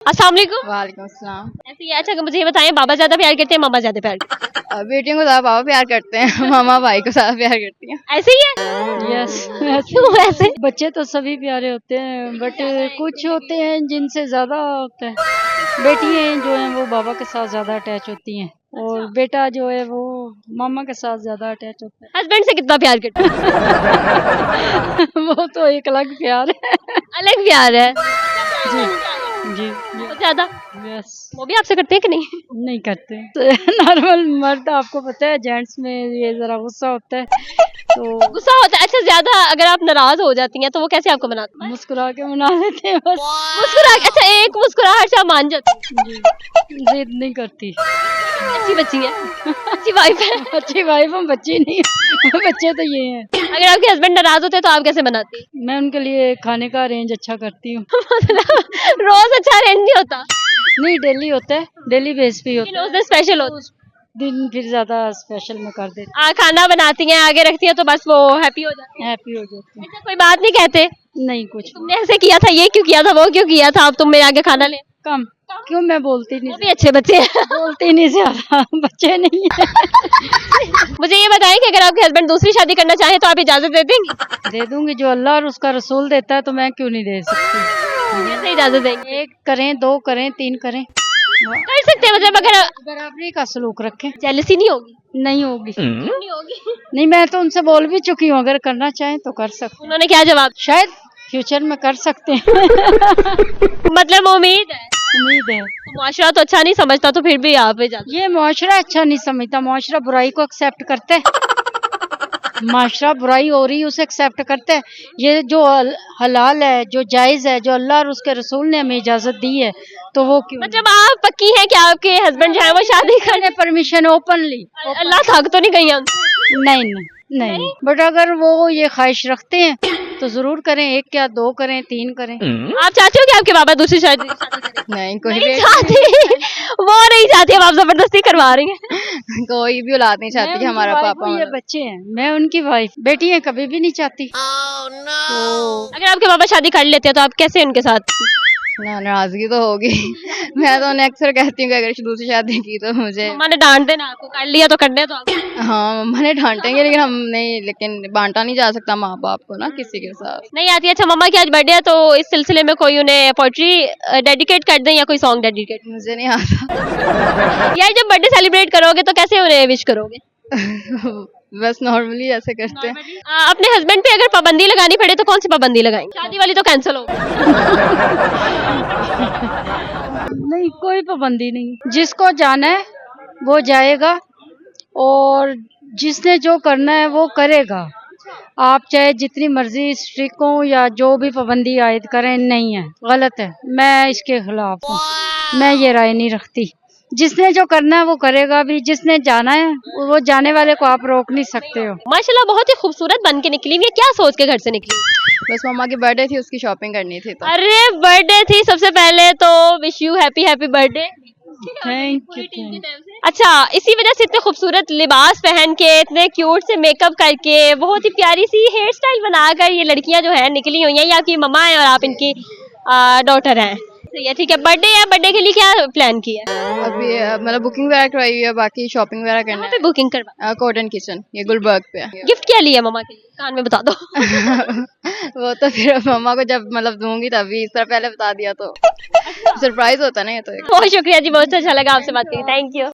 अस्सलाम वालेकुम। वालेकुम अस्सलाम। ऐसे ही अच्छा मुझे ये बताएं, बाबा ज्यादा प्यार करते हैं मामा ज्यादा प्यार करते हैं? बेटियों को ज्यादा पापा प्यार करते हैं, मामा भाई को ज्यादा प्यार करती हैं। ऐसे ही है? यस क्यों ऐसे? बच्चे तो सभी प्यारे होते हैं बट कुछ होते हैं जिनसे ज्यादा होता है। बेटियां जो हैं वो बाबा के साथ ज्यादा अटैच होती हैं और बेटा जो है वो मामा के साथ ज्यादा अटैच होता हस्बैंड से कितना प्यार करते हैं? है। वो तो एक अलग प्यार है। अलग प्यार है। जी जी बहुत ज्यादा। यस वो भी आपसे करते हैं कि नहीं? नहीं करते नॉर्मल मर्द आपको पता है जेंट्स में ये जरा गुस्सा होता है तो गुस्सा होता है? अच्छा ज्यादा अगर आप नाराज हो जाती हैं तो वो कैसे आपको मनाते हैं? मुस्कुरा के मना लेते हैं बस। मुस्कुरा, अच्छा एक मुस्कुराहट से आप मान जाते हैं? जी जिद नहीं करती। अच्छी बच्ची है, अच्छी वाइफ है। अच्छी वाइफ हम बच्चे नहीं बच्चे तो ये हैं। अगर आपके हस्बैंड नाराज होते हैं तो आप कैसे मनाती हैं? मैं उनके लिए खाने का अरेंज अच्छा करती हूँ। मतलब रोज अच्छा अरेंज नहीं होता, नहीं डेली होता है, डेली बेस पे ही लेकिन होता उस दिन स्पेशल होता है। है। दिन फिर ज्यादा स्पेशल में कर देती खाना बनाती हैं आगे रखती हैं तो बस वो हैप्पी हो जाते हूँ, हैप्पी हो जाती हैं। कोई बात नहीं कहते हूँ। नहीं कुछ तुमने ऐसे किया था, ये क्यों किया था, वो क्यों किया था, अब तुम मेरे आगे खाना ले? कम क्यों, मैं बोलती वो नहीं, भी अच्छे बच्चे हैं। बोलती नहीं ज्यादा बच्चे नहीं है। मुझे ये बताएं कि अगर आपके हस्बैंड दूसरी शादी करना चाहे तो आप इजाजत दे देंगी? दे दूंगी, जो अल्लाह और उसका रसूल देता है तो मैं क्यों नहीं दे सकती। कैसे इजाजत देंगे? एक करें, दो करें, तीन करें, कर सकते हैं, मतलब अगर बराबरी का सलूक रखें। जेलसी नहीं होगी? नहीं होगी, क्यों नहीं होगी? नहीं मैं तो उनसे बोल भी चुकी हूँ, अगर करना चाहें तो कर सकते हैं, उन्होंने क्या जवाब? शायद फ्यूचर में कर सकते हैं। मतलब उम्मीद है। उम्मीद है। तो मुआशरा तो अच्छा नहीं समझता तो फिर भी आप इजाजत? ये मुआशरा अच्छा नहीं समझता, मुआशरा बुराई को एक्सेप्ट करता है। माशरा बुराई हो रही है उसे एक्सेप्ट करता है। ये जो हलाल है, जो जायज है, जो अल्लाह और उसके रसूल ने हमें इजाजत दी है तो वो क्यों? मतलब आप पक्की हैं कि आपके हस्बैंड जो है वो शादी करने? Permission openly. अल्लाह थक तो नहीं गई हम? नहीं नहीं बट अगर वो ये ख्वाहिश रखते हैं तो जरूर करें, एक क्या दो करें, तीन करें। आप चाहते हो कि आपके बाबा दूसरी शादी नहीं कोई नहीं भी चाहते? वो नहीं चाहती, अब आप जबरदस्ती करवा रही हैं। कोई भी औलाद नहीं चाहती कि हमारा पापा ये बच्चे हैं, मैं उनकी वाइफ, बेटी है, कभी भी नहीं चाहती। तो अगर आपके बाबा शादी कर लेते हैं तो आप कैसे उनके साथ? नाराजगी तो होगी। मैं तो उन्हें अक्सर कहती हूँ कि अगर दूसरी शादी की तो मुझे, मम्मा ने डांट देना आपको, कर लिया तो करने तो आप। हाँ मम्मा ने डांटेंगे लेकिन हम नहीं, लेकिन बांटा नहीं जा सकता माँ बाप को ना किसी के साथ। नहीं आती? अच्छा मम्मा की आज बर्थडे है तो इस सिलसिले में कोई उन्हें पोएट्री डेडिकेट कर दें या कोई सॉन्ग डेडिकेट? मुझे नहीं आता। यार जब बर्थडे सेलिब्रेट करोगे तो कैसे उन्हें विश करोगे? बस नॉर्मली ऐसे करते हैं। अपने हस्बैंड पे अगर पाबंदी लगानी पड़े तो कौन सी पाबंदी लगाएंगे? शादी वाली तो कैंसिल हो गई। नहीं कोई पाबंदी नहीं, जिसको जाना है वो जाएगा और जिसने जो करना है वो करेगा। आप चाहे जितनी मर्जी स्ट्रिक्ट हो या जो भी पाबंदी आयद करें, नहीं है, गलत है, मैं इसके खिलाफ हूँ, मैं ये राय नहीं रखती। जिसने जो करना है वो करेगा भी, जिसने जाना है वो जाने वाले को आप रोक नहीं सकते हो। माशाल्लाह बहुत ही खूबसूरत बन के निकली हुई है। क्या सोच के घर से निकली? बस मम्मा की बर्थडे थी, उसकी शॉपिंग करनी थी तो। अरे बर्थडे थी, सबसे पहले तो wish you happy happy birthday. Thank you. अच्छा इसी वजह से इतने खूबसूरत लिबास पहन के, इतने क्यूट से मेकअप करके, बहुत ही प्यारी सी हेयर स्टाइल बनाकर ये लड़कियां जो है निकली हुई हैं। ये आपकी मम्मा है और आप इनकी डॉटर हैं। सही है, ठीक है। बर्थडे है, बर्थडे के लिए क्या प्लान किया है? अभी मतलब बुकिंग वगैरह करवाई हुई है, बाकी शॉपिंग वगैरह करना कहाँ पे बुकिंग करवा? है। कॉटन किचन, ये गुलबर्ग पे है। गिफ्ट क्या लिया मम्मा के लिए, कान में बता दो। वो तो फिर मम्मा को जब मतलब दूंगी तभी, इस तरह पहले बता दिया तो सरप्राइज होता है ना ये तो एक। बहुत शुक्रिया जी, बहुत अच्छा लगा आपसे बात करके, थैंक यू।